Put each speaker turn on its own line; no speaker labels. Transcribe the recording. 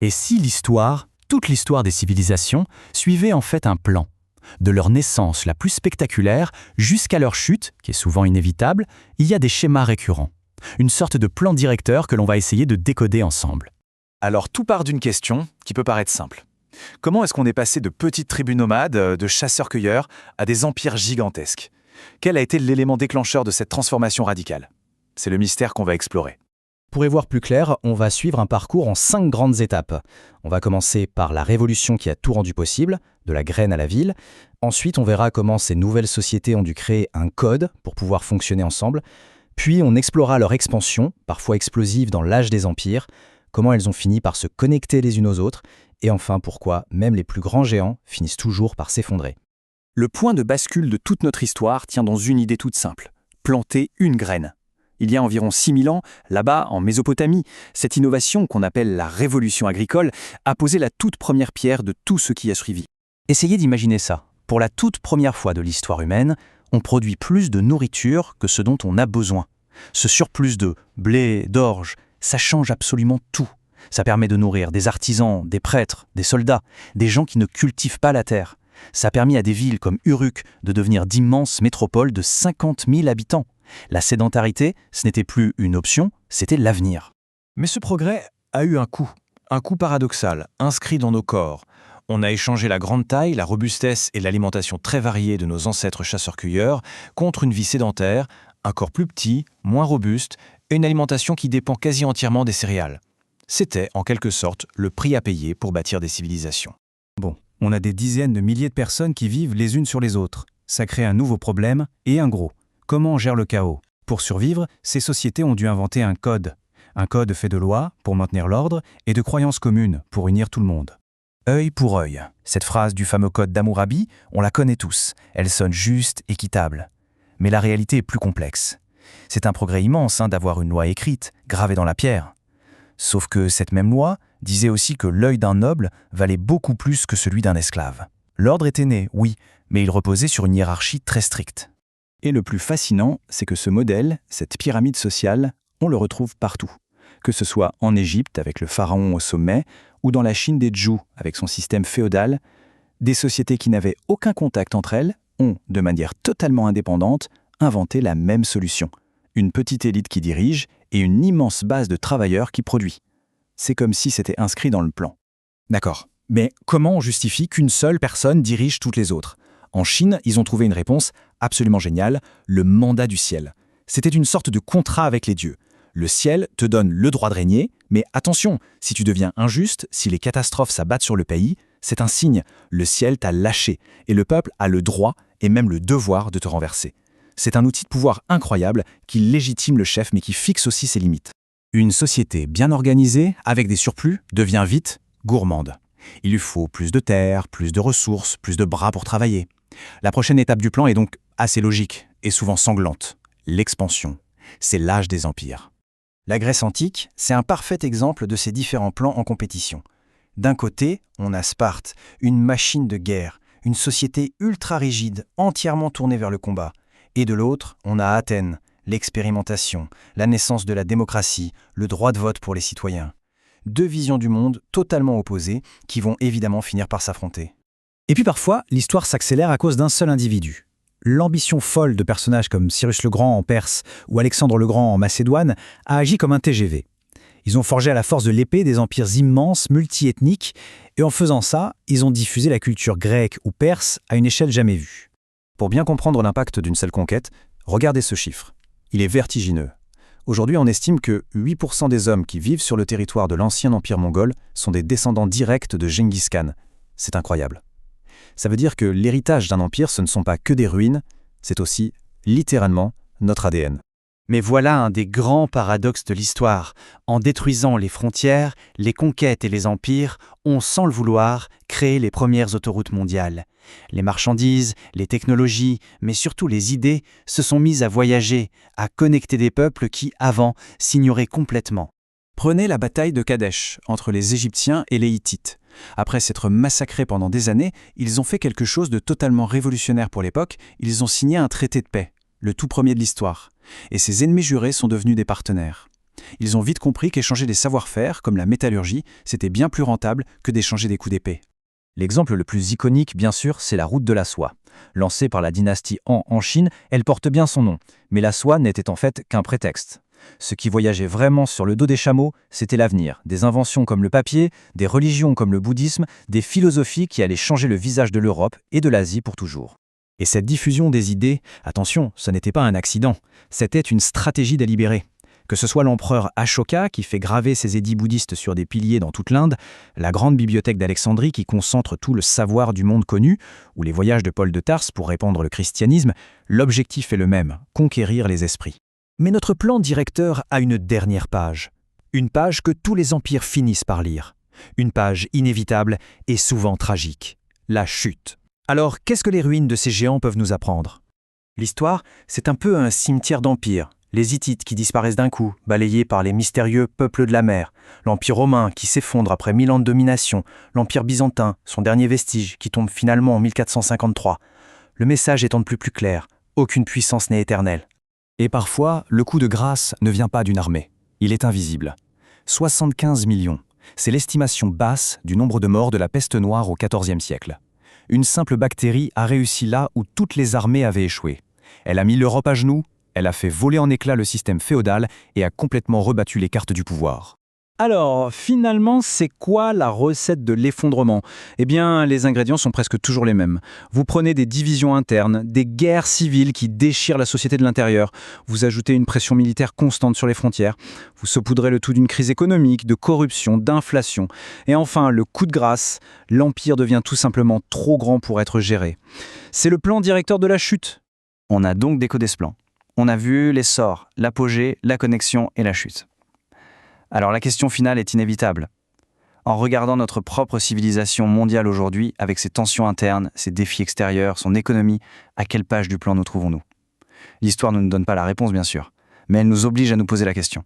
Et si l'histoire, toute l'histoire des civilisations, suivait en fait un plan, de leur naissance la plus spectaculaire jusqu'à leur chute, qui est souvent inévitable, il y a des schémas récurrents, une sorte de plan directeur que l'on va essayer de décoder ensemble.
Alors tout part d'une question qui peut paraître simple. Comment est-ce qu'on est passé de petites tribus nomades, de chasseurs-cueilleurs, à des empires gigantesques? Quel a été l'élément déclencheur de cette transformation radicale? C'est le mystère qu'on va explorer.
Pour y voir plus clair, on va suivre un parcours en 5 grandes étapes. On va commencer par la révolution qui a tout rendu possible, de la graine à la ville. Ensuite, on verra comment ces nouvelles sociétés ont dû créer un code pour pouvoir fonctionner ensemble. Puis, on explorera leur expansion, parfois explosive dans l'âge des empires, comment elles ont fini par se connecter les unes aux autres, et enfin pourquoi même les plus grands géants finissent toujours par s'effondrer.
Le point de bascule de toute notre histoire tient dans une idée toute simple: planter une graine. Il y a environ 6000 ans, là-bas, en Mésopotamie, cette innovation qu'on appelle la révolution agricole a posé la toute première pierre de tout ce qui a suivi.
Essayez d'imaginer ça. Pour la toute première fois de l'histoire humaine, on produit plus de nourriture que ce dont on a besoin. Ce surplus de blé, d'orge, ça change absolument tout. Ça permet de nourrir des artisans, des prêtres, des soldats, des gens qui ne cultivent pas la terre. Ça a permis à des villes comme Uruk de devenir d'immenses métropoles de 50 000 habitants. La sédentarité, ce n'était plus une option, c'était l'avenir.
Mais ce progrès a eu un coût paradoxal, inscrit dans nos corps. On a échangé la grande taille, la robustesse et l'alimentation très variée de nos ancêtres chasseurs-cueilleurs contre une vie sédentaire, un corps plus petit, moins robuste, et une alimentation qui dépend quasi entièrement des céréales. C'était, en quelque sorte, le prix à payer pour bâtir des civilisations.
Bon, on a des dizaines de milliers de personnes qui vivent les unes sur les autres. Ça crée un nouveau problème, et un gros. Comment on gère le chaos? Pour survivre, ces sociétés ont dû inventer un code. Un code fait de lois pour maintenir l'ordre et de croyances communes pour unir tout le monde. Œil pour œil. Cette phrase du fameux code d'Hammurabi, on la connaît tous. Elle sonne juste, équitable. Mais la réalité est plus complexe. C'est un progrès immense d'avoir une loi écrite, gravée dans la pierre. Sauf que cette même loi disait aussi que l'œil d'un noble valait beaucoup plus que celui d'un esclave. L'ordre était né, oui, mais il reposait sur une hiérarchie très stricte.
Et le plus fascinant, c'est que ce modèle, cette pyramide sociale, on le retrouve partout. Que ce soit en Égypte avec le pharaon au sommet, ou dans la Chine des Zhou avec son système féodal, des sociétés qui n'avaient aucun contact entre elles ont, de manière totalement indépendante, inventé la même solution. Une petite élite qui dirige et une immense base de travailleurs qui produit. C'est comme si c'était inscrit dans le plan.
D'accord. Mais comment on justifie qu'une seule personne dirige toutes les autres? En Chine, ils ont trouvé une réponse absolument géniale, le mandat du ciel. C'était une sorte de contrat avec les dieux. Le ciel te donne le droit de régner, mais attention, si tu deviens injuste, si les catastrophes s'abattent sur le pays, c'est un signe. Le ciel t'a lâché, et le peuple a le droit et même le devoir de te renverser. C'est un outil de pouvoir incroyable qui légitime le chef, mais qui fixe aussi ses limites. Une société bien organisée, avec des surplus, devient vite gourmande. Il lui faut plus de terre, plus de ressources, plus de bras pour travailler. La prochaine étape du plan est donc assez logique et souvent sanglante. L'expansion. C'est l'âge des empires. La Grèce antique, c'est un parfait exemple de ces différents plans en compétition. D'un côté, on a Sparte, une machine de guerre, une société ultra rigide, entièrement tournée vers le combat. Et de l'autre, on a Athènes, l'expérimentation, la naissance de la démocratie, le droit de vote pour les citoyens. Deux visions du monde totalement opposées qui vont évidemment finir par s'affronter. Et puis parfois, l'histoire s'accélère à cause d'un seul individu. L'ambition folle de personnages comme Cyrus le Grand en Perse ou Alexandre le Grand en Macédoine a agi comme un TGV. Ils ont forgé à la force de l'épée des empires immenses, multiethniques, et en faisant ça, ils ont diffusé la culture grecque ou perse à une échelle jamais vue. Pour bien comprendre l'impact d'une seule conquête, regardez ce chiffre. Il est vertigineux. Aujourd'hui, on estime que 8% des hommes qui vivent sur le territoire de l'ancien empire mongol sont des descendants directs de Gengis Khan. C'est incroyable. Ça veut dire que l'héritage d'un empire, ce ne sont pas que des ruines, c'est aussi, littéralement, notre ADN.
Mais voilà un des grands paradoxes de l'histoire. En détruisant les frontières, les conquêtes et les empires, on, sans le vouloir, crée les premières autoroutes mondiales. Les marchandises, les technologies, mais surtout les idées se sont mises à voyager, à connecter des peuples qui, avant, s'ignoraient complètement.
Prenez la bataille de Kadesh, entre les Égyptiens et les Hittites. Après s'être massacrés pendant des années, ils ont fait quelque chose de totalement révolutionnaire pour l'époque, ils ont signé un traité de paix, le tout premier de l'histoire. Et ces ennemis jurés sont devenus des partenaires.
Ils ont vite compris qu'échanger des savoir-faire, comme la métallurgie, c'était bien plus rentable que d'échanger des coups d'épée.
L'exemple le plus iconique, bien sûr, c'est la route de la soie. Lancée par la dynastie Han en Chine, elle porte bien son nom, mais la soie n'était en fait qu'un prétexte. Ce qui voyageait vraiment sur le dos des chameaux, c'était l'avenir, des inventions comme le papier, des religions comme le bouddhisme, des philosophies qui allaient changer le visage de l'Europe et de l'Asie pour toujours. Et cette diffusion des idées, attention, ce n'était pas un accident, c'était une stratégie délibérée. Que ce soit l'empereur Ashoka qui fait graver ses édits bouddhistes sur des piliers dans toute l'Inde, la grande bibliothèque d'Alexandrie qui concentre tout le savoir du monde connu, ou les voyages de Paul de Tarse pour répandre le christianisme, l'objectif est le même, conquérir les esprits. Mais notre plan directeur a une dernière page. Une page que tous les empires finissent par lire. Une page inévitable et souvent tragique. La chute. Alors, qu'est-ce que les ruines de ces géants peuvent nous apprendre ?
L'histoire, c'est un peu un cimetière d'empires. Les Hittites qui disparaissent d'un coup, balayés par les mystérieux peuples de la mer. L'Empire romain qui s'effondre après 1000 ans de domination. L'Empire byzantin, son dernier vestige, qui tombe finalement en 1453. Le message étant de plus clair. Aucune puissance n'est éternelle.
Et parfois, le coup de grâce ne vient pas d'une armée. Il est invisible. 75 millions. C'est l'estimation basse du nombre de morts de la peste noire au XIVe siècle. Une simple bactérie a réussi là où toutes les armées avaient échoué. Elle a mis l'Europe à genoux, elle a fait voler en éclats le système féodal et a complètement rebattu les cartes du pouvoir. Alors, finalement, c'est quoi la recette de l'effondrement ? Eh bien, les ingrédients sont presque toujours les mêmes. Vous prenez des divisions internes, des guerres civiles qui déchirent la société de l'intérieur, vous ajoutez une pression militaire constante sur les frontières, vous saupoudrez le tout d'une crise économique, de corruption, d'inflation. Et enfin, le coup de grâce, l'empire devient tout simplement trop grand pour être géré. C'est le plan directeur de la chute.
On a donc décodé ce plan. On a vu l'essor, l'apogée, la connexion et la chute. Alors la question finale est inévitable. En regardant notre propre civilisation mondiale aujourd'hui, avec ses tensions internes, ses défis extérieurs, son économie, à quelle page du plan nous trouvons-nous ? L'histoire ne nous donne pas la réponse, bien sûr, mais elle nous oblige à nous poser la question.